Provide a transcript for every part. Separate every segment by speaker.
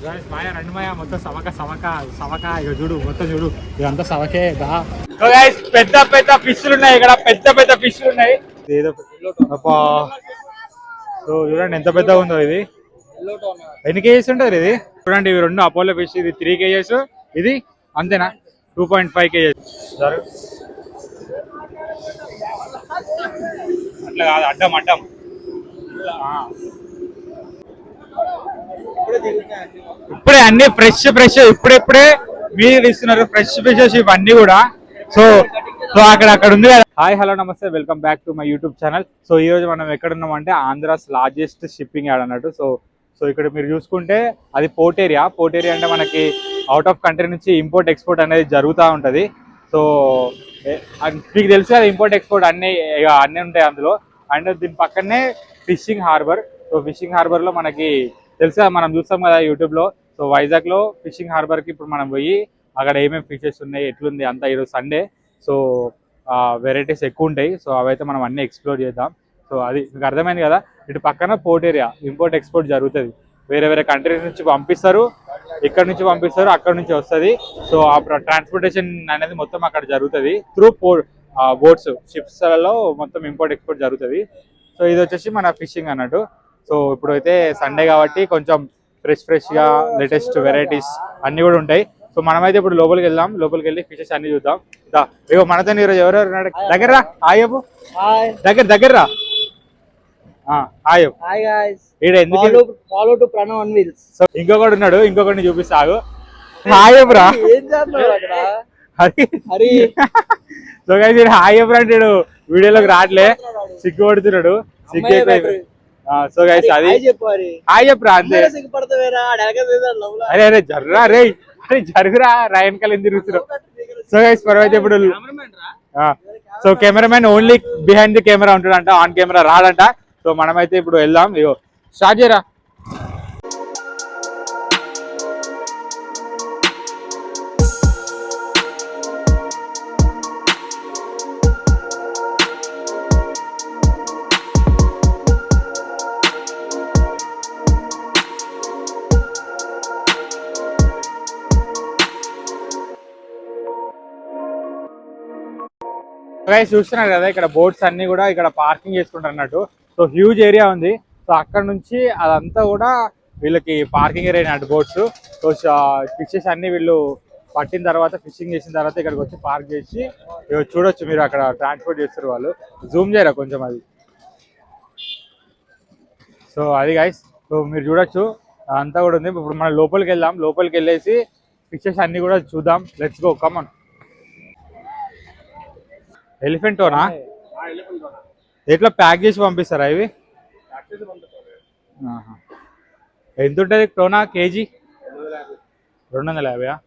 Speaker 1: మాయా రెండు మాయా మొత్తం సమక ఇక చూడు మొత్తం చూడు ఇదంతా సవకే పెద్ద పెద్ద ఫిష్లు ఉన్నాయి ఇక్కడ పెద్ద ఫిష్లు ఉన్నాయి ఏదో సో చూడండి ఎంత పెద్దగా ఉందో ఇది ఎన్ని కేజెస్ ఉంటుంది ఇది చూడండి ఇవి రెండు అపోలో ఫిష్ ఇది 3 కేజెస్ ఇది అంతేనా 2.5 కేజెస్ అట్లా కాదు అడ్డం ఇప్పుడే అన్ని ఫ్రెష్ ఇప్పుడే మీరు ఇస్తున్నారు ఫ్రెష్ ఫిషెస్ ఇవన్నీ కూడా సో అక్కడ ఉంది కదా. హాయ్ హలో నమస్తే welcome back to my YouTube channel. So ఈ రోజు మనం ఎక్కడ ఉన్నామంటే ఆంధ్రాస్ లార్జెస్ట్ షిప్పింగ్ యార్డ్ అన్నట్టు. సో ఇక్కడ మీరు చూసుకుంటే అది పోర్ట్ ఏరియా అంటే మనకి అవుట్ ఆఫ్ కంట్రీ నుంచి ఇంపోర్ట్ ఎక్స్పోర్ట్ అనేది జరుగుతూ ఉంటుంది. సో మీకు తెలుసు కదా ఇంపోర్ట్ ఎక్స్పోర్ట్ అన్నీ ఉంటాయి అందులో. అండ్ దీని పక్కనే ఫిషింగ్ హార్బర్. సో ఫిషింగ్ హార్బర్లో మనకి తెలుసా మనం చూస్తాం కదా యూట్యూబ్లో. సో వైజాగ్లో ఫిషింగ్ హార్బర్కి ఇప్పుడు మనం పోయి అక్కడ ఏమేమి ఫిషెస్ ఉన్నాయి ఎట్లుంది అంతా. ఈరోజు సండే సో వెరైటీస్ ఎక్కువ ఉంటాయి. సో అవైతే మనం అన్నీ ఎక్స్ప్లోర్ చేద్దాం. సో అది మీకు అర్థమైంది కదా. ఇటు పక్కన పోర్ట్ ఏరియా ఇంపోర్ట్ ఎక్స్పోర్ట్ జరుగుతుంది. వేరే కంట్రీస్ నుంచి పంపిస్తారు, ఇక్కడ నుంచి పంపిస్తారు, అక్కడ నుంచి వస్తుంది. సో ఆ ట్రాన్స్పోర్టేషన్ అనేది మొత్తం అక్కడ జరుగుతుంది త్రూ బోట్స్ షిప్స్లలో మొత్తం ఇంపోర్ట్ ఎక్స్పోర్ట్ జరుగుతుంది. సో ఇది వచ్చేసి మన ఫిషింగ్ అన్నట్టు. సో ఇప్పుడు అయితే సండే కాబట్టి కొంచెం ఫ్రెష్గా లేటెస్ట్ వెరైటీస్ అన్నీ కూడా ఉంటాయి. సో మనమైతే ఇప్పుడు లోపలికి వెళ్ళి ఫిషెస్ అన్ని చూద్దాం. ఇగో మనతో ఈరోజు ఎవరెవరు దగ్గర ఆయపు దగ్గర ఇంకొకటి ఉన్నాడు, ఇంకొకటి చూపిస్తాగు. హాయబ్రా సో గైస్ హాయబ్రా అంటాడు, వీడియోలోకి రావట్లే, సిగ్గుపడుతున్నాడు. సో గైస్ అది హాయ్ చెప్పరా అంతే. అరే జరుగురా రాయనకాల ఎందుకు తిరుగుతున్నావు. సో గైస్ పర్వైతే ఇప్పుడు so cameraman only behind the camera ఉంటాడంట, ఆన్ కెమెరా రాడంట. సో మనమైతే ఇప్పుడు వెళ్దాం. ఇగో స్టార్ట్ చేయరా. చూస్తున్నారు కదా ఇక్కడ బోట్స్ అన్ని కూడా ఇక్కడ పార్కింగ్ చేసుకుంటారు అన్నట్టు. సో హ్యూజ్ ఏరియా ఉంది. సో అక్కడ నుంచి అదంతా కూడా వీళ్ళకి పార్కింగ్ ఏరియా అన్నట్టు బోట్స్. సో ఫిషెస్ అన్ని వీళ్ళు పట్టిన తర్వాత ఫిషింగ్ చేసిన తర్వాత ఇక్కడికి వచ్చి పార్క్ చేసి చూడొచ్చు. మీరు అక్కడ ట్రాన్స్పోర్ట్ చేస్తారు వాళ్ళు. జూమ్ చేయరా కొంచెం అది. సో అది గైస్, సో మీరు చూడొచ్చు అంతా కూడా ఉంది. ఇప్పుడు మనం లోపలికి వెళ్దాం. లోపలికి వెళ్ళేసి ఫిషెస్ అన్ని కూడా చూద్దాం. Let's go come on. ఎలిఫెంటోనా ఎట్లా ప్యాక్ చేసి పంపిస్తారా ఇవి? ఎంత ఉంటుంది టోనా కేజీ? 250.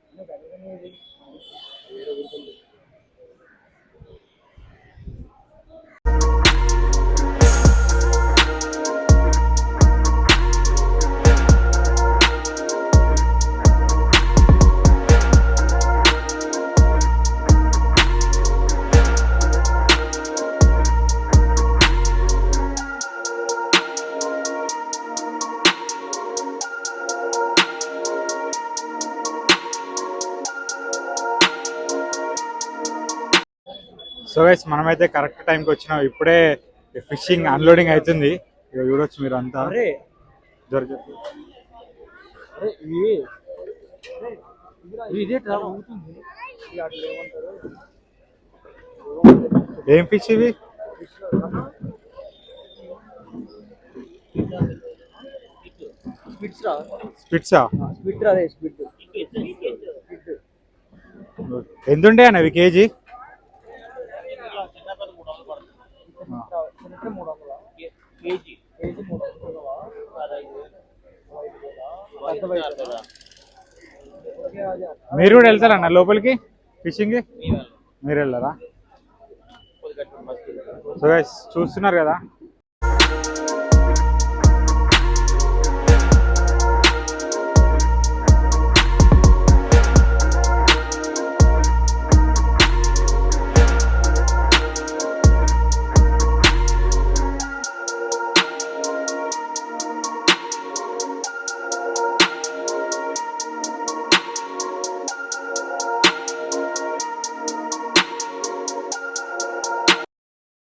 Speaker 1: సో గైస్ మనమైతే కరెక్ట్ టైంకి వచ్చినాం. ఇప్పుడే ఫిషింగ్ అన్లోడింగ్ అవుతుంది. ఇక చూడొచ్చు మీరు అంతా. ఏం ఫిష్ ఇవి? స్పిట్సా? ఎంత ఉంటాయి అన్న ఇవి కేజీ? మీరు కూడా వెళ్తారా అన్న లోపలికి ఫిషింగ్? మీరు వెళ్ళారా? సో గైస్ చూస్తున్నారు కదా.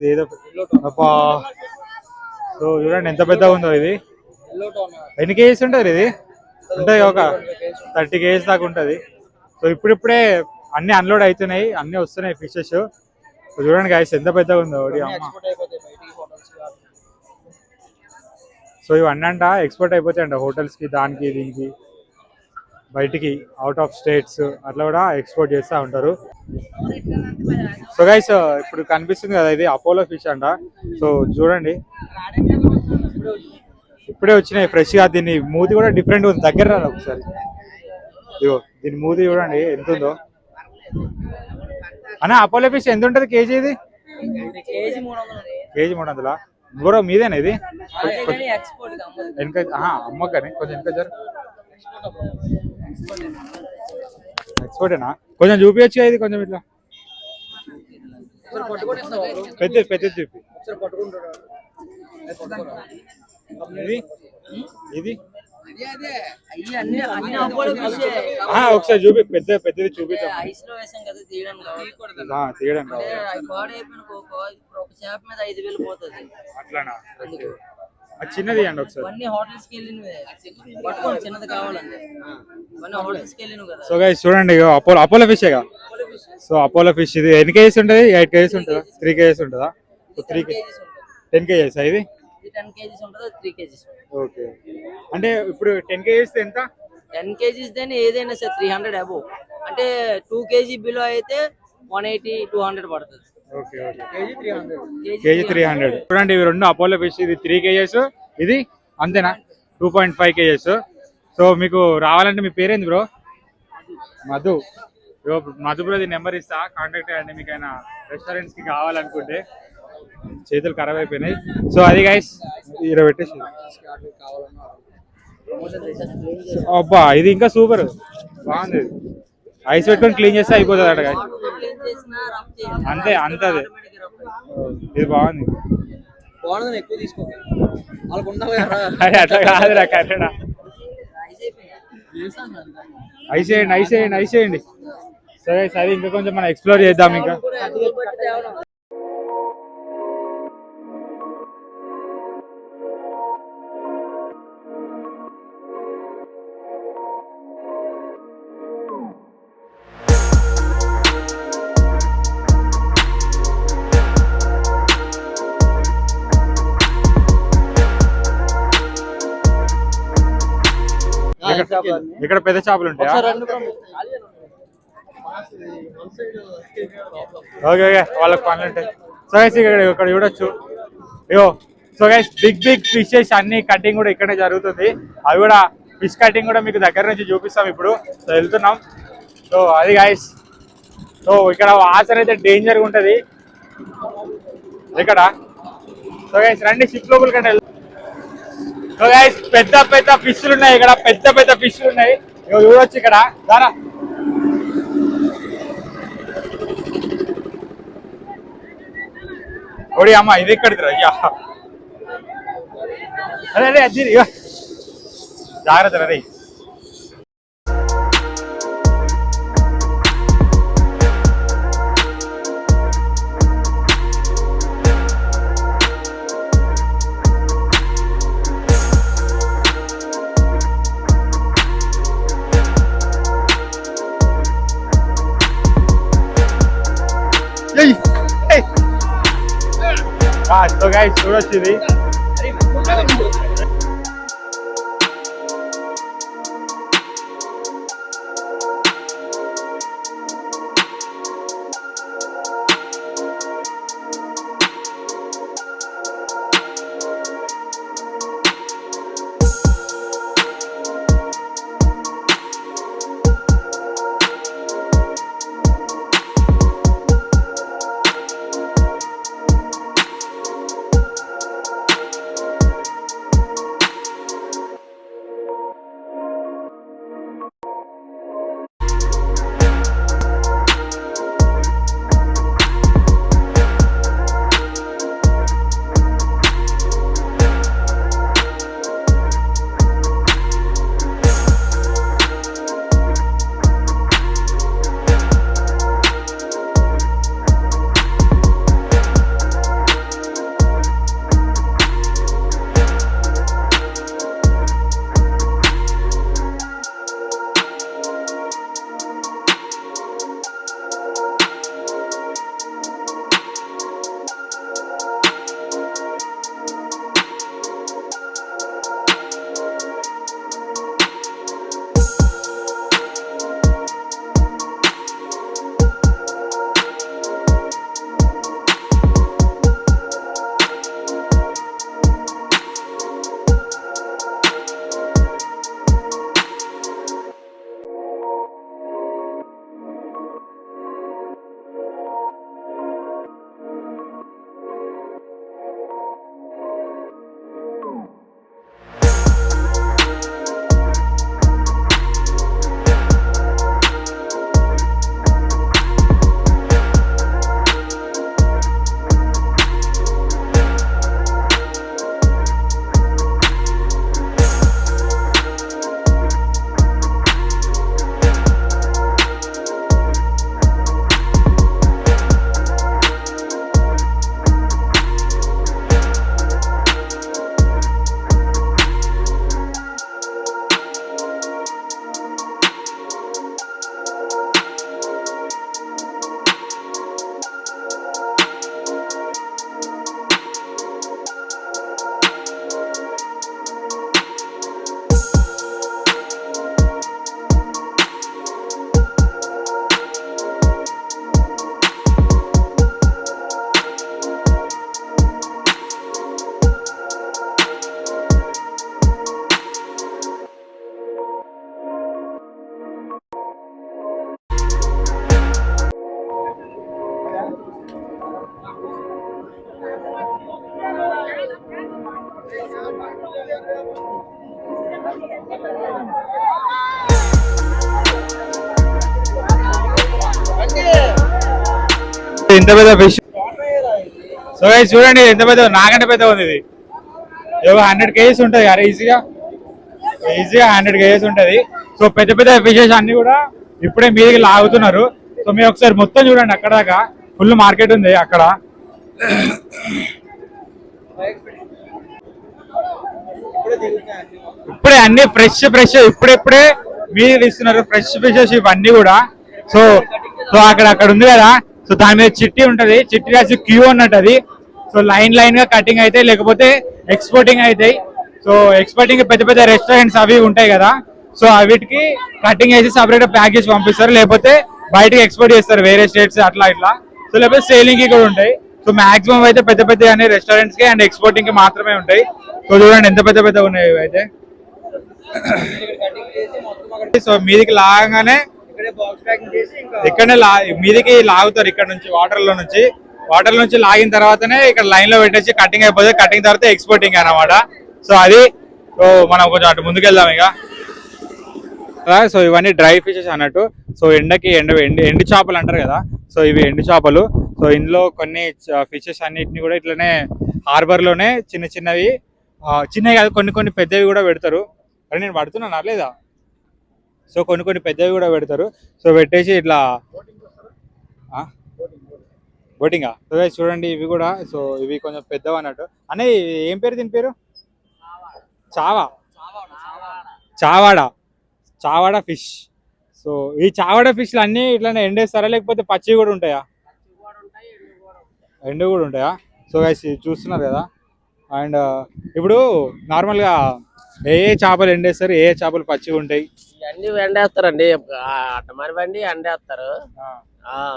Speaker 1: ఏదో అబ్బా. సో చూడండి ఎంత పెద్దగా ఉందో ఇది. ఎన్ని కేజీస్ ఉంటుంది ఇది? ఉంటుంది ఒక 30 కేజీస్ దాకా ఉంటుంది. సో ఇప్పుడిప్పుడే అన్ని అన్లోడ్ అవుతున్నాయి, అన్ని వస్తున్నాయి ఫిషెస్. చూడండి గాయస్ ఎంత పెద్దగా ఉందో. అమ్మ. సో ఇవన్నీ అంట ఎక్స్పోర్ట్ అయిపోతాయంట హోటల్స్కి, దానికి దీనికి, బయటికి అవుట్ ఆఫ్ స్టేట్స్ అట్లా కూడా ఎక్స్పోర్ట్ చేస్తూ ఉంటారు. సో గైస్ ఇప్పుడు కనిపిస్తుంది కదా, ఇది అపోలో ఫిష్ అంట. సో చూడండి ఇప్పుడే వచ్చినాయి ఫ్రెష్గా. దీని మూతి కూడా డిఫరెంట్ ఉంది. దగ్గర రాదు ఒకసారి. ఇగో దీని మూతి చూడండి ఎంత ఉందో. అన్న అపోలో ఫిష్ ఎంత ఉంటుంది కేజీ? ఇది కేజీ 300. బ్రో మీదేనా ఇది? వెనక అమ్మకని కొంచెం వెనక జరు. ఎక్స్పోర్టేనా? కొంచెం చూపించచ్చు ఇది కొంచెం ఇట్లా పెద్ద పెద్ద చూపి. ఇది ఇది ఒకసారి చూపి, పెద్దది చూపిద్దాం. తీయడం అట్లానా? అది చిన్నది అండి ఒకసారి. సో గైస్ చూడండి అపోలో ఫిషేగా. సో అపోలో ఫిష్ ఇది ఎన్ని కేజీస్ ఉంటుంది? 8 కేజీస్ ఉంటుందా? 3 కేజీస్ ఉంటుందా? 10 కేజీస్ ఇది.
Speaker 2: 10 kgs ఉంటుంది, 3 kgs.
Speaker 1: ఓకే. అంటే ఇప్పుడు 10 kgs ఎంత?
Speaker 2: 10 kgs దేని ఏదైనా సార్ 300 అబోవ్. అంటే 2 kg బిలో అయితే 180 200 పడుతుంది.
Speaker 1: Okay okay. కేజీ 300. చూడండి ఇవి రెండు అపోలో ఫిష్. ఇది 3 kgs, ఇది అంతేనా 2.5 kgs. సో మీకు రావాలంటే మీ పేరేంది bro? Madhu. Madhu bro number ఇస్తా, కాంటాక్ట్ అయ్యండి. మీకు అయినా రెస్టారెంట్స్ కి కావాలనుకుంటే. చేతులు ఖరాబ్ అయిపోయినాయి. సో అది గైస్ ఇలా పెట్టేసి. అబ్బా ఇది ఇంకా సూపర్ బాగుంది. ఐస్ పెట్టుకొని క్లీన్ చేస్తే అయిపోతుంది అట గైస్. అంతే అంతది. ఇది బాగుంది. అరే అట్లా కాదురా కరెక్టా. ఐస్ వేయండి, ఐస్ వేయండి, ఐస్ వేయండి. సరే సరే ఇంకా కొంచెం మనం ఎక్స్ప్లోర్ చేద్దాం ఇంకా. ఇక్కడ పెద్ద చేపలు ఉంటాయా? ఓకే ఓకే వాళ్ళకి పనులు ఉంటాయి. సో గైస్ ఇక్కడ చూడొచ్చు. అయ్యో సో గైస్ బిగ్ ఫిషెస్ అన్ని కటింగ్ కూడా ఇక్కడే జరుగుతుంది. అవి కూడా ఫిష్ కటింగ్ కూడా మీకు దగ్గర నుంచి చూపిస్తాం ఇప్పుడు. సో వెళ్తున్నాం. సో అది గైస్. సో ఇక్కడ వాసన అయితే డేంజర్గా ఉంటుంది ఇక్కడ. సో గైస్ రండి షిప్ లోపల కంటే. సో గైస్ పెద్ద ఫిష్లు ఉన్నాయి ఇక్కడ, పెద్ద ఫిష్లు ఉన్నాయి. చూడొచ్చు ఇక్కడ. దారా ఓడి అమ్మ ఇది ఎక్కడిది అయ్యా. అరే అరే అది జాగ్రత్త రే. సో గైస్ చూడొచ్చు ఇది. ఇంత పెద్ద ఫిష్. సో చూడండి ఎంత పెద్ద, నాకంటే పెద్ద ఉంది ఇది. 100 kgs ఉంటుంది కదా ఈజీగా 100 kgs ఉంటుంది. సో పెద్ద పెద్ద ఫిషెస్ అన్ని కూడా ఇప్పుడే మీదకి లాగుతున్నారు. సో మీరు ఒకసారి మొత్తం చూడండి, అక్కడ దాకా ఫుల్ మార్కెట్ ఉంది అక్కడ. ఇప్పుడే అన్ని ఫ్రెష్ ఇప్పుడే మీరు తీస్తున్నారు ఫ్రెష్ ఫిషెస్ ఇవన్నీ కూడా. సో సో అక్కడ ఉంది కదా, సో దాని మీద చిట్టి ఉంటది, చిట్టి రాసి క్యూ అన్నట్టు అది. సో లైన్ గా కటింగ్ అయితే, లేకపోతే ఎక్స్పోర్టింగ్ అవుతాయి. సో ఎక్స్పోర్టింగ్ పెద్ద పెద్ద రెస్టారెంట్స్ అవి ఉంటాయి కదా, సో అవిటికి కటింగ్ చేసి సపరేట్ ప్యాక్ చేసి పంపిస్తారు, లేకపోతే బయటకి ఎక్స్పోర్ట్ చేస్తారు వేరే స్టేట్స్ అట్లా ఇట్లా. సో లేకపోతే సేలింగ్ కి కూడా ఉంటాయి. సో మాక్సిమం అయితే పెద్ద పెద్ద అనే రెస్టారెంట్స్ కి అండ్ ఎక్స్పోర్టింగ్ కి మాత్రమే ఉంటాయి. సో చూడండి ఎంత పెద్ద ఉన్నాయి ఇవి అయితే. సో మీదికి లాగానే ఇక్కడనే మీదికి లాగుతారు, ఇక్కడ నుంచి వాటర్ నుంచి లాగిన తర్వాతనే ఇక్కడ లైన్ లో పెట్టేసి కటింగ్ అయిపోతుంది. కటింగ్ తర్వాత ఎక్స్పోర్టింగ్ అన్నమాట. సో అది. సో మనం కొంచెం అటు ముందుకు వెళ్దాం ఇక. సో ఇవన్నీ డ్రై ఫిషెస్ అన్నట్టు. సో ఎండకి ఎండు చేపలు అంటారు కదా, సో ఇవి ఎండు చేపలు. సో ఇందులో కొన్ని ఫిషెస్ అన్నిటిని కూడా ఇట్లనే హార్బర్ లోనే చిన్నవి కాదు, కొన్ని పెద్దవి కూడా పెడతారు. అరే నేను పడుతున్నానా లేదా? సో కొన్ని పెద్దవి కూడా పెడతారు. సో పెట్టేసి ఇట్లా బోటింగా. సో చూడండి ఇవి కూడా. సో ఇవి కొంచెం పెద్దవి అన్నట్టు. అనే ఏం పేరు దీని పేరు? చావాడ ఫిష్. సో ఈ చావాడ ఫిష్లు అన్ని ఇట్లానే ఎండేస్తారా, లేకపోతే పచ్చి కూడా ఉంటాయా? ఎండు కూడా ఉంటాయా? సో గైస్ చూస్తున్నారు కదా. అండ్ ఇప్పుడు నార్మల్గా ఏ చేపలు ఎండేస్తారు, ఏ చేపలు పచ్చిగా ఉంటాయి?
Speaker 2: అన్ని ఎండేస్తారండి, అట్టమని బండి ఎండేస్తారు.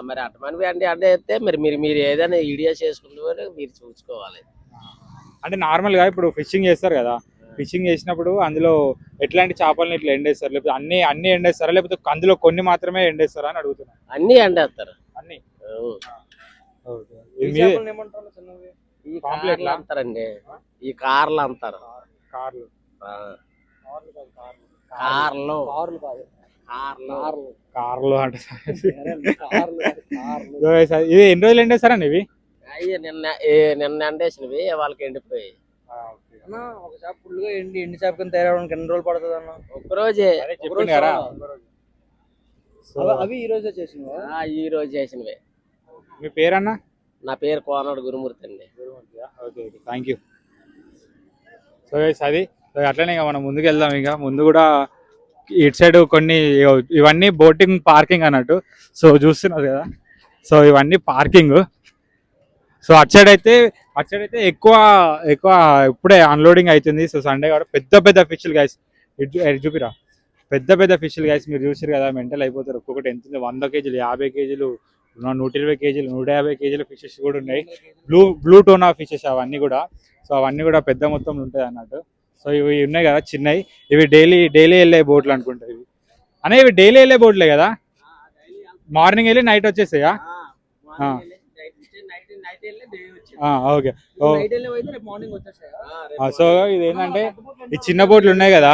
Speaker 2: మరి అట్టమని బండి ఎండేస్తే మరి మీరు ఏదైనా వీడియో చేసుకుంటే మీరు చూసుకోవాలి.
Speaker 1: అంటే నార్మల్గా ఇప్పుడు ఫిషింగ్ చేస్తారు కదా, ఫిషింగ్ చేసినప్పుడు అందులో ఎట్లాంటి చేపలను ఇట్లా ఎండేస్తారు, లేకపోతే అన్ని ఎండేస్తారా, లేకపోతే అందులో కొన్ని మాత్రమే ఎండేస్తారా అని అడుగుతున్నా.
Speaker 2: అన్ని ఎండేస్తారు. అన్ని ఈ కార్లు అంటారండి, ఈ కార్లు అంటారు.
Speaker 1: కార్లు అంటే ఇది ఎన్ని రోజులు ఎండేస్తారండి ఇవి?
Speaker 2: నిన్న ఎండేసినవి వాళ్ళకి ఎండిపోయి.
Speaker 3: ఒక చేప ఫుల్గా ఎండి చేప కింద తయారవడానికి ఎన్ని రోజులు పడుతుంది అన్న?
Speaker 2: ఒక్కరోజే.
Speaker 3: అవి ఈ రోజే చేసినవి?
Speaker 2: ఈ రోజు చేసినవి.
Speaker 1: మీ పేరన్నా?
Speaker 2: నా పేరు కోనాడు గురుమూర్తి అండి.
Speaker 1: Okay thank you. సో అది అట్లనే ఇక మనం ముందుకు వెళ్దాం. ఇక ముందు కూడా ఇటు సైడ్ కొన్ని ఇవన్నీ బోటింగ్ పార్కింగ్ అన్నట్టు. సో చూస్తున్నారు కదా, సో ఇవన్నీ పార్కింగ్. సో అటు సైడ్ అయితే ఎక్కువ ఇప్పుడే అన్లోడింగ్ అవుతుంది. సో సండే కూడా పెద్ద ఫిష్లు గైస్, చూపిరా పెద్ద ఫిష్లు గైస్. మీరు చూసారు కదా, మెంటల్ అయిపోతారు. ఒక్కొక్కటి ఎంత 100 kgs, 50 kgs, 120 kgs, 150 kgs fishes కూడా ఉన్నాయి. బ్లూ టోనా ఫిషెస్ అవన్నీ కూడా. సో అవన్నీ కూడా పెద్ద మొత్తం ఉంటాయి అన్నట్టు. సో ఇవి ఉన్నాయి కదా చిన్నవి, ఇవి డైలీ వెళ్ళే బోట్లు అనుకుంటా. ఇవి డైలీ వెళ్ళే బోట్లే కదా, మార్నింగ్ వెళ్ళి నైట్ వచ్చేస్తాయా? ఓకే. సో ఇది ఏంటంటే ఈ చిన్న బోట్లు ఉన్నాయి కదా,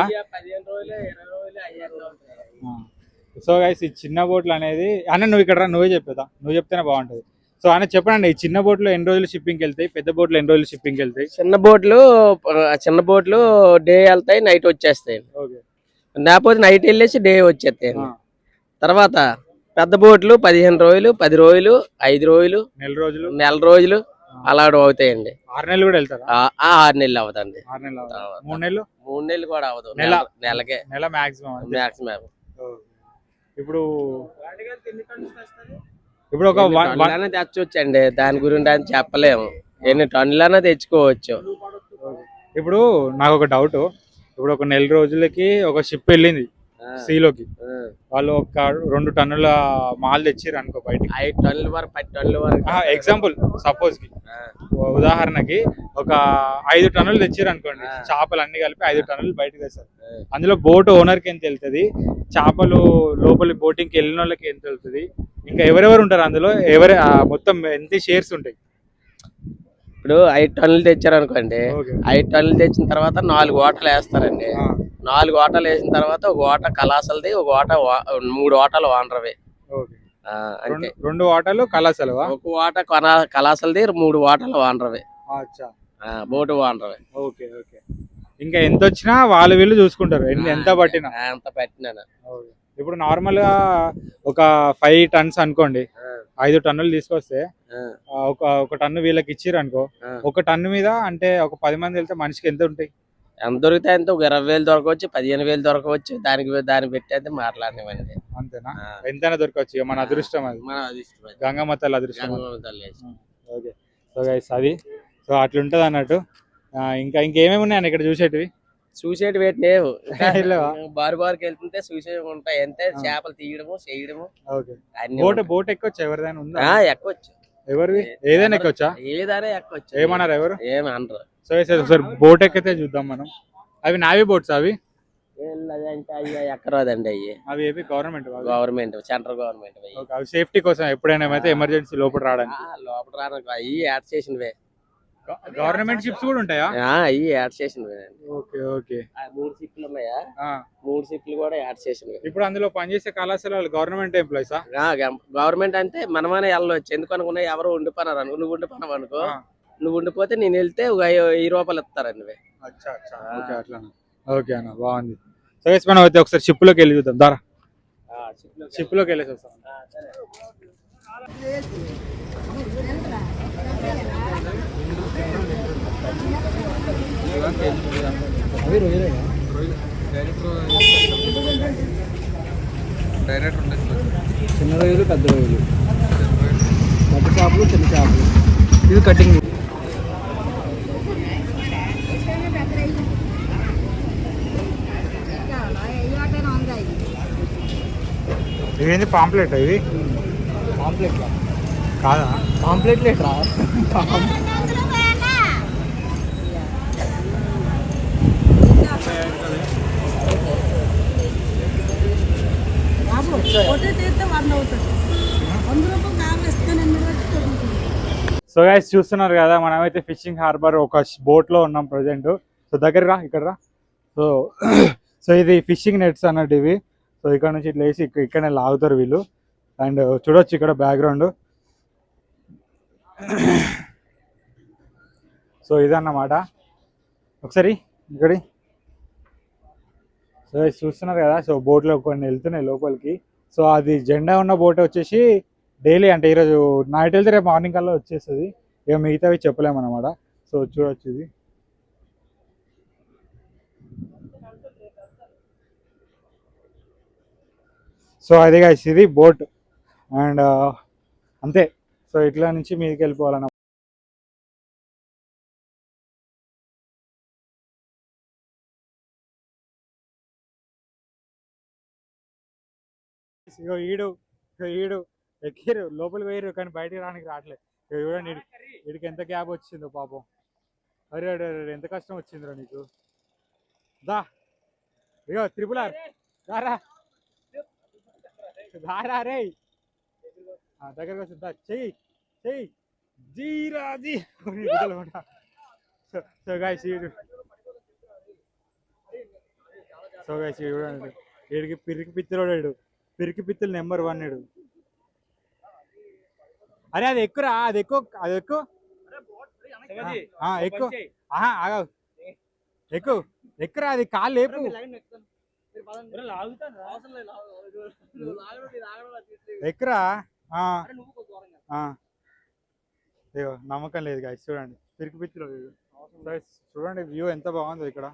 Speaker 1: సో గైస్ ఈ చిన్న బోట్లు అనేది అన్న నువ్వు ఇక్కడ నువ్వే చెప్పేదా, నువ్వు చెప్తేనే బాగుంటుంది. సో అన్న చెప్పండి, ఈ చిన్న బోట్లు ఎన్ని రోజులు షిప్పింగ్కి వెళ్తాయి, పెద్ద బోట్లు ఎన్ని రోజులు షిప్పింగ్కి వెళ్తాయి?
Speaker 2: చిన్న బోట్లు డే వెళ్తాయి, నైట్ వచ్చేస్తాయి. లేకపోతే నైట్ వెళ్ళేసి డే వచ్చేస్తాయి. తర్వాత పెద్ద బోట్లు 15 రోజులు, 10 రోజులు, 5 రోజులు, నెల రోజులు అలా అవుతాయండి.
Speaker 1: 6 నెలలు కూడా వెళ్తారు?
Speaker 2: 6 నెలలు అవదండి.
Speaker 1: 3 నెలలు?
Speaker 2: 3 నెలలు కూడా అవదు, నెల మాక్సిమం.
Speaker 1: ఇప్పుడు ఒక
Speaker 2: తెచ్చొచ్చండి, దాని గురించి అని చెప్పలేము. ఎన్ని టన్నులైనా తెచ్చుకోవచ్చు.
Speaker 1: ఇప్పుడు నాకు ఒక డౌట్, ఇప్పుడు ఒక నెల రోజులకి ఒక షిప్ వెళ్ళింది సీలోకి, వాళ్ళు ఒక 2 టన్నుల మాల్ తెచ్చిర్రు అనుకో బయటికి,
Speaker 2: 5 టన్నుల వరకు 10 టన్నుల వరకు.
Speaker 1: ఎగ్జాంపుల్ సపోజ్ కి ఉదాహరణకి ఒక 5 టన్నులు తెచ్చిర్రు అనుకోండి, చేపలు అన్ని కలిపి 5 టన్నులు బయటకు తెస్తారు. అందులో బోట్ ఓనర్ కి ఎంత వెళ్తుంది, చేపలు లోపలి బోటింగ్ కి వెళ్ళిన వాళ్ళకి ఎంత వెళ్తుంది, ఇంకా ఎవరెవరు ఉంటారు అందులో, మొత్తం ఎంత షేర్స్ ఉంటాయి?
Speaker 2: ఇప్పుడు 5 టన్నులు తెచ్చారు అనుకోండి, 5 టన్నులు తెచ్చిన తర్వాత 4 ఓటలు వేస్తారండి. 4 ఓటలు వేసిన తర్వాత ఒక ఓట కళాసలది, ఒక ఓట 3 ఓటలు ఓనర్వి. అంటే
Speaker 1: రెండు వాటలు కళాశాలవా?
Speaker 2: ఒక వాట కళాశాలది, 3 వాటలు వానరవే.
Speaker 1: అచ్చా,
Speaker 2: బోటు వానరవే.
Speaker 1: Okay okay. ఇంకా ఎంత వచ్చినా వాళ్ళు వీళ్ళు చూసుకుంటారు, ఎంత పట్టినా.
Speaker 2: ఎంత పట్టినా.
Speaker 1: ఇప్పుడు నార్మల్ గా ఒక 5 టన్స్ అనుకోండి, 5 టన్నులు తీసుకొస్తే ఒక టన్ను వీళ్ళకి ఇచ్చిర్రు అనుకో, ఒక టన్ను మీద అంటే ఒక 10 మంది వెళ్తే మనిషికి ఎంత ఉంటాయి?
Speaker 2: ఎంత దొరికితే అంత, ఒక 20,000 దొరకవచ్చు, 15,000 దొరకవచ్చు. దాన్ని పెట్టి అయితే మాట్లాడినవండి.
Speaker 1: అంతేనా? ఎంతైనా దొరకవచ్చు, ఇక మన అదృష్టం అది,
Speaker 2: మన అదృష్టం,
Speaker 1: గంగమ్మ తల్లి అదృష్టం.
Speaker 2: గంగమ్మ తల్లి.
Speaker 1: ఓకే. సో గైస్ అది, సో అట్లుంటది అన్నట్టు. ఇంకా ఇంకేమేమి ఉన్నాయని ఇక్కడ చూసేటివి?
Speaker 2: చూసేటి పెట్టినేవు బారుకి వెళ్తుంటే చూసేవి ఉంటాయి. అంతే, చేపలు తీయడము చేయడము.
Speaker 1: బోట్ ఎక్కొచ్చా? ఎవరిదైనా ఉందా?
Speaker 2: ఎక్కొచ్చు.
Speaker 1: ఎవరిది? ఏదైనా ఎక్కొచ్చా?
Speaker 2: ఏదైనా ఎక్కొచ్చు.
Speaker 1: ఏమన్నారు ఎవరు?
Speaker 2: ఏమి అనరు.
Speaker 1: సో బోట్ ఎక్కితే చూద్దాం మనం. అవి నావీ బోట్స్ అవి?
Speaker 2: అంటే అయ్యా ఎక్కరాదండి.
Speaker 1: అవి ఏవి
Speaker 2: గవర్నమెంట్ సెంట్రల్ గవర్నమెంట్.
Speaker 1: అవి సేఫ్టీ కోసం ఎప్పుడైనా ఏమైతే ఎమర్జెన్సీ లోపల రావడానికి.
Speaker 2: లోపల రావడానికి అవి యాడ్ చేసినవే.
Speaker 1: గవర్నమెంట్ షిప్స్ కూడా ఉంటాయా?
Speaker 2: అవి యాడ్ చేసినవే.
Speaker 1: Okay okay.
Speaker 2: 3 షిప్లు ఉన్నాయా? 3 షిప్లు కూడా యాడ్ చేసినవే.
Speaker 1: ఇప్పుడు అందులో పనిచేసే కళాశాల గవర్నమెంట్ ఎంప్లాయీసా?
Speaker 2: గవర్నమెంట్ అంటే మనమనే వెళ్ళవచ్చు. ఎందుకు అనుకున్నా, ఎవరు ఉండిపోయినారు అనుకో, నువ్వు ఉండిపోయినావు అనుకో, నువ్వు ఉండిపోతే నేను వెళ్తే ₹1,000 ఇస్తారండి.
Speaker 1: ఓకే అన్న, బాగుంది. సో మనం అయితే ఒకసారి షిప్ లోకి వెళ్ళి చూద్దాం. దారా షిప్ లోకి వెళ్ళేసి వస్తాం.
Speaker 3: చిన్న రొయ్యలు, పెద్ద రొయ్యలు, పెద్ద చేపలు, చిన్న చేపలు. ఇది కటింగ్.
Speaker 1: ఇదేంటి, పాంప్లెట్? ఇది
Speaker 3: పాంప్లెట్
Speaker 1: కాదా?
Speaker 3: పాంప్లెట్ లేట్రా.
Speaker 1: సో గైస్ చూస్తున్నారు కదా, మనమైతే ఫిషింగ్ హార్బర్ ఒక బోట్ లో ఉన్నాం ప్రజెంట్. సో దగ్గర రా, ఇక్కడ రా. సో ఇది ఫిషింగ్ నెట్స్ అన్నట్టు ఇవి. సో ఇక్కడ నుంచి ఇట్లా వేసి ఇక్కడనే లాగుతారు వీళ్ళు. అండ్ చూడొచ్చు ఇక్కడ బ్యాక్గ్రౌండ్. సో ఇదన్నమాట. ఒకసారి ఇక్కడి. సో చూస్తున్నారు కదా, సో బోట్లో కొన్ని వెళ్తున్నాయి లోపలికి. సో అది జెండా ఉన్న బోట్ వచ్చేసి డైలీ, అంటే ఈరోజు నైట్ వెళ్తే రేపు మార్నింగ్ కల్లా వచ్చేస్తుంది. ఇక మిగతావి చెప్పలేమన్నమాట. సో చూడొచ్చు ఇది. సో అది గైస్, ఇది బోట్. అండ్ అంతే. సో ఇట్లా నుంచి మీదకి వెళ్ళిపోవాలన్న. ఈడు ఎక్కిరు, లోపలికి పోయారు, కానీ బయటికి రానికి రావట్లేదు. చూడండి వీడికి ఎంత గ్యాప్ వచ్చిందో పాపం. అరే అరే అరే, ఎంత కష్టం వచ్చిందిరా నీకు. దా ఇగో త్రిపులార్, దారా దారా రే, దగ్గరకు వస్తుంది. దా చెయ్యి చెయ్యి, జీరాజీ. సో గైస్ చూడండి, వీడికి పిరికి పిత్తిలోడు, పిరికి పిత్తులు నెంబర్ 1 వీడు. అరే అది ఎక్కురా, అది ఎక్కువ, అది ఎక్కువ ఎక్కువ. ఆగా ఎక్కువ ఎక్కురా, అది కాళ్ళు లేపు. ఎక్కురా. అయ్యో నమ్మకం లేదు గాయస్. చూడండి పిరికి పిత్తిలో చూడండి, వ్యూ ఎంత బాగుందో ఇక్కడ.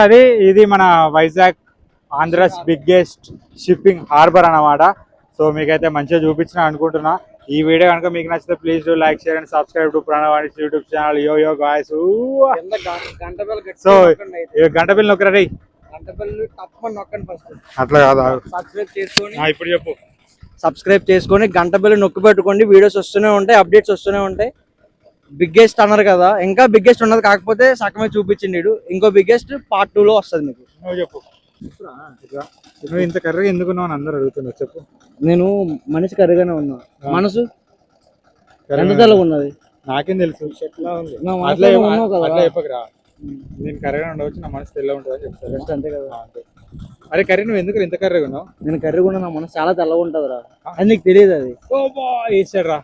Speaker 1: అది ఇది మన Vizag Andhra's biggest shipping harbour అన్నమాట. సో మీకైతే మంచిగా చూపించిన అనుకుంటున్నా. ఈ వీడియో కనుక మీకు నచ్చితే please do like, share and subscribe to Pranavani YouTube channel. Yo guys. So గంట బిల్ నొక్కరా రే. అట్లా కాదా,
Speaker 3: సబ్స్క్రైబ్ చేసుకొని
Speaker 1: ఇప్పుడు చెప్పు.
Speaker 3: సబ్స్క్రైబ్ చేసుకొని గంట బిల్ నొక్కి పెట్టుకోండి. వీడియోస్ వస్తూనే ఉంటాయి, అప్డేట్స్ వస్తూనే ఉంటాయి. బిగ్గెస్ట్ అన్నారు కదా, ఇంకా బిగ్గెస్ట్ ఉన్నది, కాకపోతే సగమే చూపించింది. ఇంకో బిగ్గెస్ట్ పార్ట్ 2 లో వస్తుంది మీకు.
Speaker 1: నువ్వు చెప్పు. ఇట్రా. నువ్వు ఇంత కర్రీగా ఎందుకున్నావు అని అందరూ అడుగుతున్నారు, చెప్పు.
Speaker 3: నేను మనిషి కర్రీగానే ఉన్నా. మనసు ఎంత
Speaker 1: కర్రీగా
Speaker 3: తెల్లగా ఉన్నది.
Speaker 1: నాకేం తెలుసు.
Speaker 3: నా
Speaker 1: అట్లా
Speaker 3: మనసులో ఉన్నావు కదా.
Speaker 1: అట్లా చెప్పకరా. నేను కర్రీగా ఉండవచ్చు, నా మనసు తెల్ల ఉంటుంది అని చెప్తాను.
Speaker 3: జస్ట్ అంతే కదా.
Speaker 1: అంతే. అరే కర్రీ నువ్వు ఎందుకు ఇంత కర్రీగా ఉన్నావు?
Speaker 3: నేను కర్రీగా ఉన్నా, నా మనసు చాలా తెల్లగా ఉంటది రా. అది నీకు తెలియదు అది.
Speaker 1: వేసాడు రా.